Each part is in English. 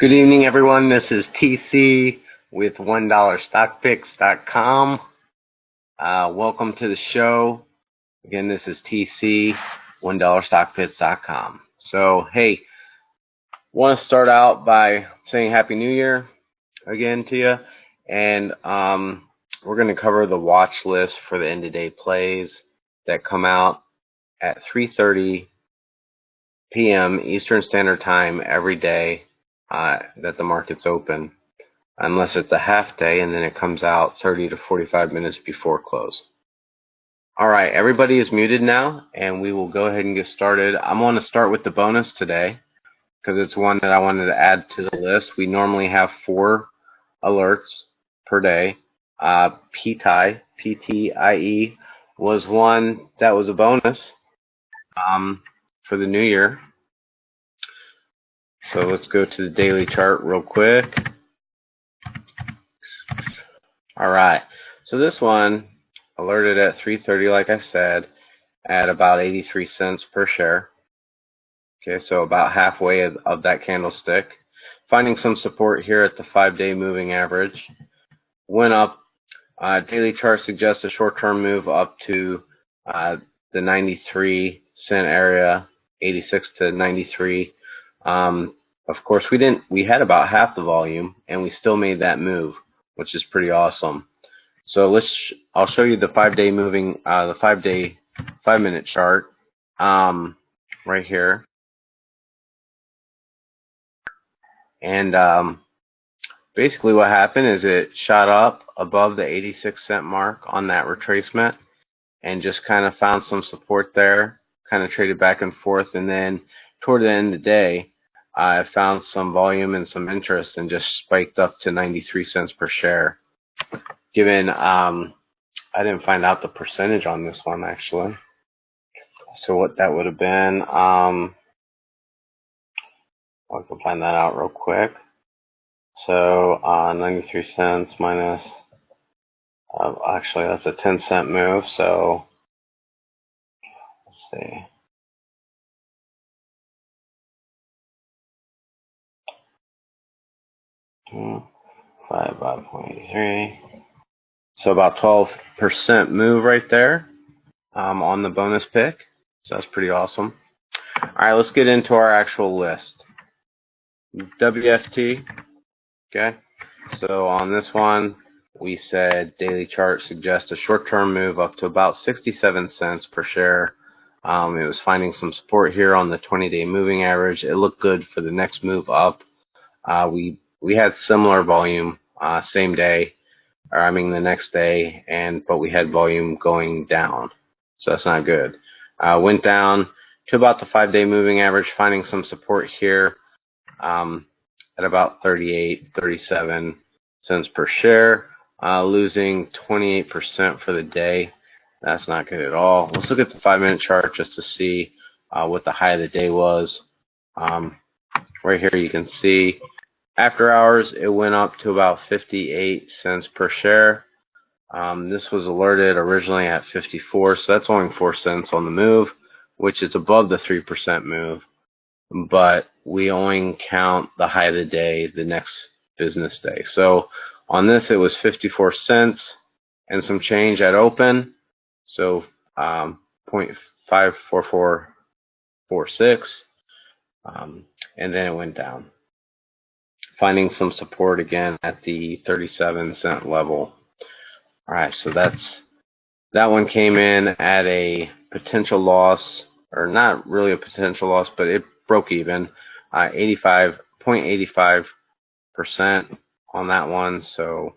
Good evening, everyone. This is TC with $1StockPicks.com. Welcome to the show. Again, this is TC, $1StockPicks.com. So, hey, want to start out by saying Happy New Year again to you. And we're going to cover the watch list for the end-of-day plays that come out at 3:30 p.m. Eastern Standard Time every day that the market's open, unless it's a half day, and then it comes out 30 to 45 minutes before close. All right, everybody is muted now, and we will go ahead and get started. I'm going to start with the bonus today because it's one that I wanted to add to the list. We normally have 4 alerts per day. PTIE, P-T-I-E, was one that was a bonus for the new year. So let's go to the daily chart real quick. All right, so this one alerted at 3:30, like I said, at about 83 cents per share. Okay, so about halfway of that candlestick. Finding some support here at the 5-day moving average. Went up. Daily chart suggests a short-term move up to the 93 cent area, 86 to 93. Of course, we had about half the volume, and we still made that move, which is pretty awesome. So I'll show you the 5-day moving, the 5-minute chart, right here. And basically what happened is it shot up above the 86 cent mark on that retracement and just kind of found some support there, kind of traded back and forth, and then toward the end of the day, I found some volume and some interest and just spiked up to 93 cents per share. Given, I didn't find out the percentage on this one actually. So what that would have been, I can find that out real quick. So 93 cents minus, actually that's a 10-cent move. So let's see. 5.83. So about 12% move right there on the bonus pick. So that's pretty awesome. All right, let's get into our actual list. WFT. Okay. So on this one, we said daily chart suggests a short-term move up to about 67 cents per share. It was finding some support here on the 20-day moving average. It looked good for the next move up. We had similar volume same day, or I mean the next day, but we had volume going down, so that's not good. Went down to about the 5-day moving average, finding some support here at about 37 cents per share, losing 28% for the day. That's not good at all. Let's look at the 5-minute chart just to see what the high of the day was. Right here you can see after hours, it went up to about 58 cents per share. This was alerted originally at 54, so that's only 4 cents on the move, which is above the 3% move. But we only count the high of the day the next business day. So on this, it was 54 cents and some change at open. So 0.54446, and then it went down, finding some support again at the 37 cent level. All right, so that one came in at a potential loss, or not really a potential loss, but it broke even, 0.85% on that one, so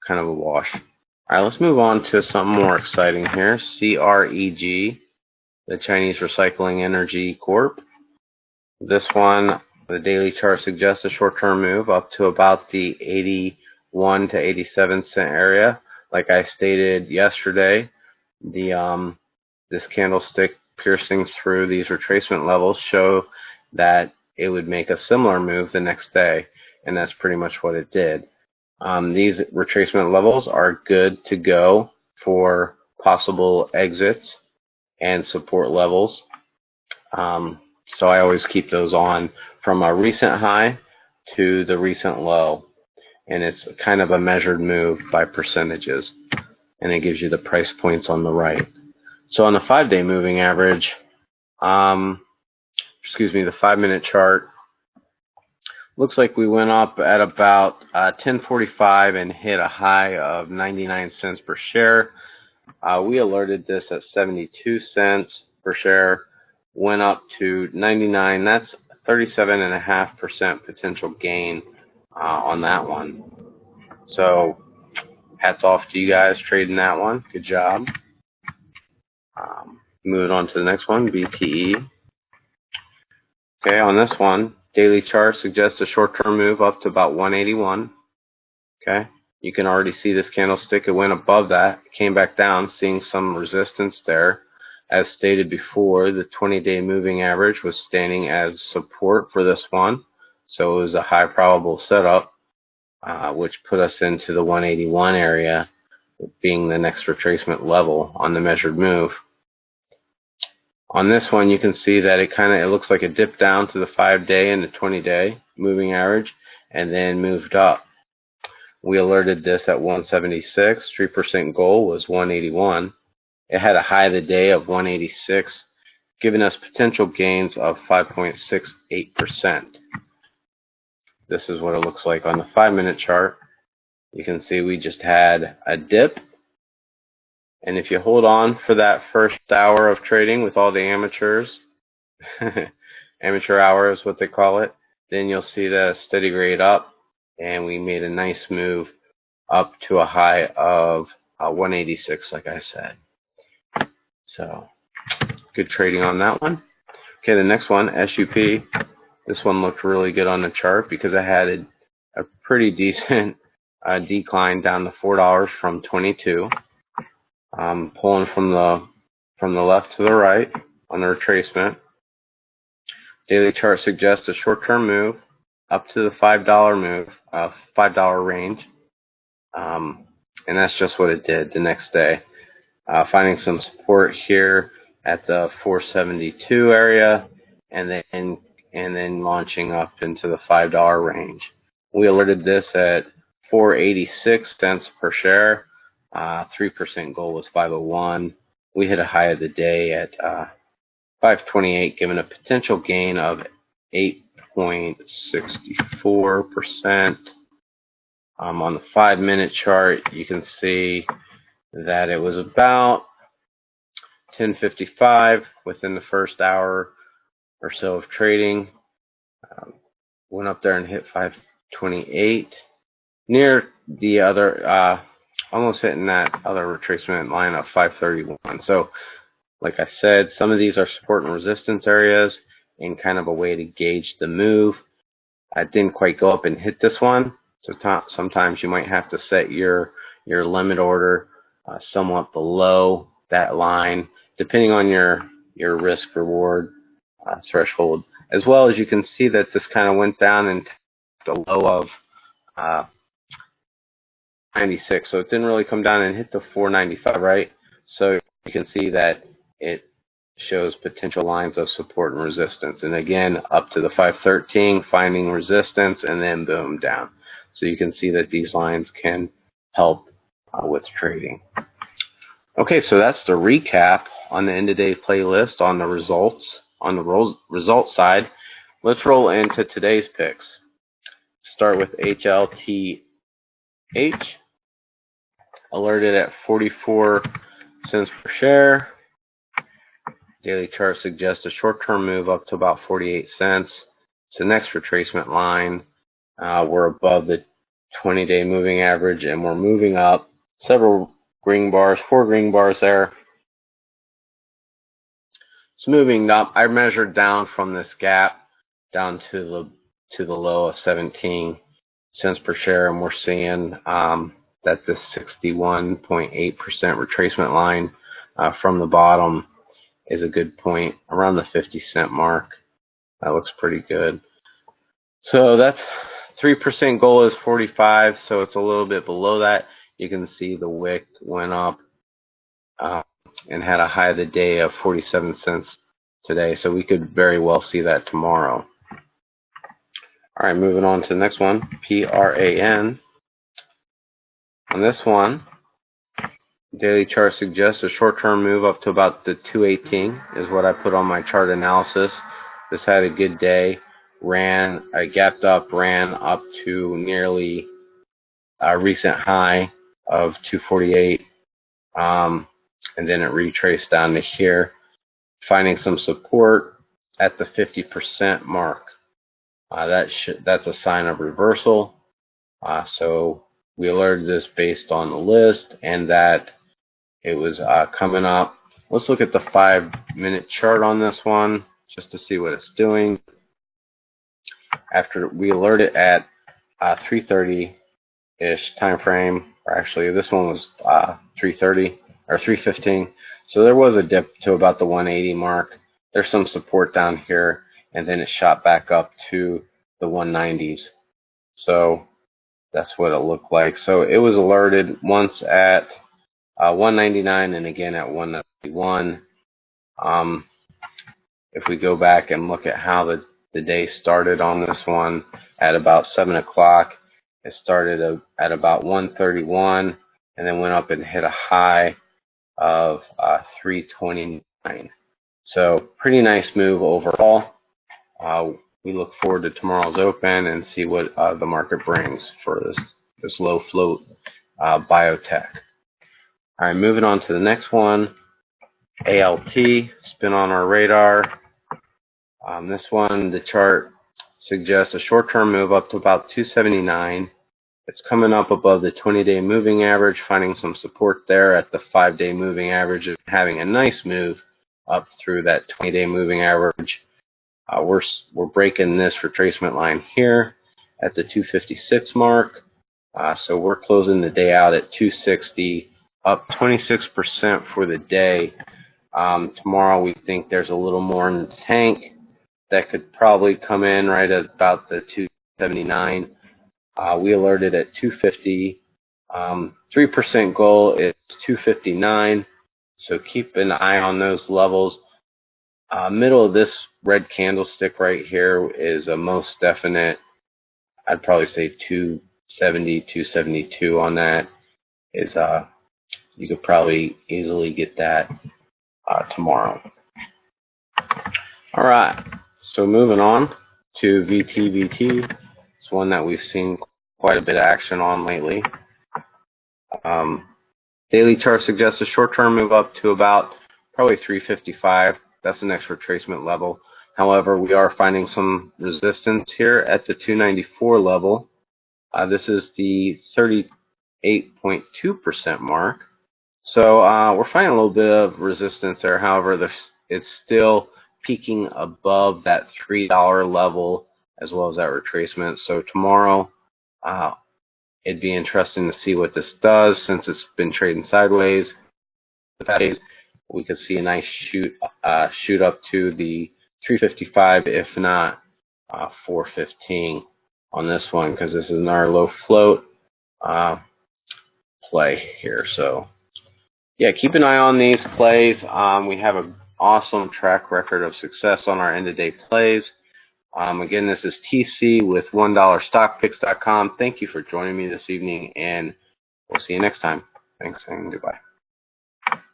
kind of a wash. All right, let's move on to something more exciting here. CREG, the Chinese Recycling Energy Corp. This one, the daily chart suggests a short-term move up to about the 81 to 87 cent area. Like I stated yesterday, this candlestick piercing through these retracement levels show that it would make a similar move the next day, and that's pretty much what it did. These retracement levels are good to go for possible exits and support levels. So I always keep those on from a recent high to the recent low, and it's kind of a measured move by percentages, and it gives you the price points on the right. So on the 5-day moving average, the 5-minute chart, looks like we went up at about 10:45 and hit a high of 99 cents per share. We alerted this at 72 cents per share, went up to 99. That's 37.5% potential gain on that one. So hats off to you guys trading that one. Good job. Moving on to the next one, BTE. Okay, on this one, daily chart suggests a short-term move up to about 181. Okay, you can already see this candlestick. It went above that, came back down, seeing some resistance there. As stated before, the 20-day moving average was standing as support for this one, so it was a high probable setup, which put us into the 181 area, being the next retracement level on the measured move. On this one, you can see that it looks like it dipped down to the 5-day and the 20-day moving average, and then moved up. We alerted this at 176. 3% goal was 181. It had a high of the day of 186, giving us potential gains of 5.68%. This is what it looks like on the 5-minute chart. You can see we just had a dip. And if you hold on for that first hour of trading with all the amateurs, amateur hour is what they call it, then you'll see that steady grade up, and we made a nice move up to a high of 186, like I said. So good trading on that one. Okay, the next one, SUP. This one looked really good on the chart because it had a pretty decent decline down to $4 from 22. Pulling from the left to the right on the retracement. Daily chart suggests a short-term move up to the $5 move, $5 range, and that's just what it did the next day. Finding some support here at the 472 area, and then launching up into the $5 range. We alerted this at 486 cents per share. 3% goal was 501. We hit a high of the day at 528, giving a potential gain of 8.64%. On the 5-minute chart, you can see that it was about 10:55 within the first hour or so of trading. Went up there and hit 528, near the other, almost hitting that other retracement line of 531. So, like I said, some of these are support and resistance areas, and kind of a way to gauge the move. I didn't quite go up and hit this one, so sometimes you might have to set your limit order somewhat below that line, depending on your risk reward threshold. As well as you can see that this kind of went down and the low of 96, so it didn't really come down and hit the 495, right? So you can see that it shows potential lines of support and resistance, and again up to the 513, finding resistance, and then boom, down. So you can see that these lines can help with trading. Okay, so that's the recap on the end of day playlist on the results. On the results side, let's roll into today's picks. Start with HLTH. Alerted at 44 cents per share. Daily chart suggests a short-term move up to about 48 cents. It's the next retracement line. We're above the 20-day moving average, and we're moving up. Several green bars, 4 green bars there. It's moving up. I measured down from this gap down to the low of 17 cents per share, and we're seeing that this 61.8% retracement line from the bottom is a good point, around the 50-cent mark. That looks pretty good. So that's 3% goal is 45, so it's a little bit below that. You can see the wick went up and had a high of the day of 47 cents today, so we could very well see that tomorrow. All right, moving on to the next one, PRAN. On this one, daily chart suggests a short-term move up to about the 218 is what I put on my chart analysis. This had a good day, gapped up, ran up to nearly a recent high of 248, and then it retraced down to here, finding some support at the 50% mark. That's a sign of reversal. So we alerted this based on the list and that it was coming up. Let's look at the 5-minute chart on this one just to see what it's doing. After we alert it at 3:30-ish time frame, or actually this one was 3:30 or 3:15. So there was a dip to about the 180 mark. There's some support down here, and then it shot back up to the 190s. So that's what it looked like. So it was alerted once at 199 and again at 191. If we go back and look at how the day started on this one, at about 7 o'clock, it started at about 131 and then went up and hit a high of 329. So pretty nice move overall. We look forward to tomorrow's open and see what the market brings for this low float biotech. All right, moving on to the next one, ALT, it's been on our radar. This one, the chart suggests a short-term move up to about 279. It's coming up above the 20-day moving average, finding some support there at the 5-day moving average, and having a nice move up through that 20-day moving average. We're breaking this retracement line here at the 256 mark. So we're closing the day out at 260, up 26% for the day. Tomorrow we think there's a little more in the tank that could probably come in right at about the 279. We alerted at 250. 3% goal is 259. So keep an eye on those levels. Middle of this red candlestick right here is a most definite, I'd probably say 270, 272 on that. You could probably easily get that tomorrow. All right, so moving on to VTVT. It's one that we've seen quite a bit of action on lately. Daily chart suggests a short-term move up to about probably 355. That's the next retracement level. However, we are finding some resistance here at the 294 level. This is the 38.2% mark. So we're finding a little bit of resistance there. However, it's still peaking above that $3 level as well as that retracement. So tomorrow, it'd be interesting to see what this does since it's been trading sideways. We could see a nice shoot up to the 355, if not 415 on this one, because this is another low float play here. So yeah, keep an eye on these plays. We have an awesome track record of success on our end-of-day plays. Again, this is TC with $1stockpicks.com. Thank you for joining me this evening, and we'll see you next time. Thanks and goodbye.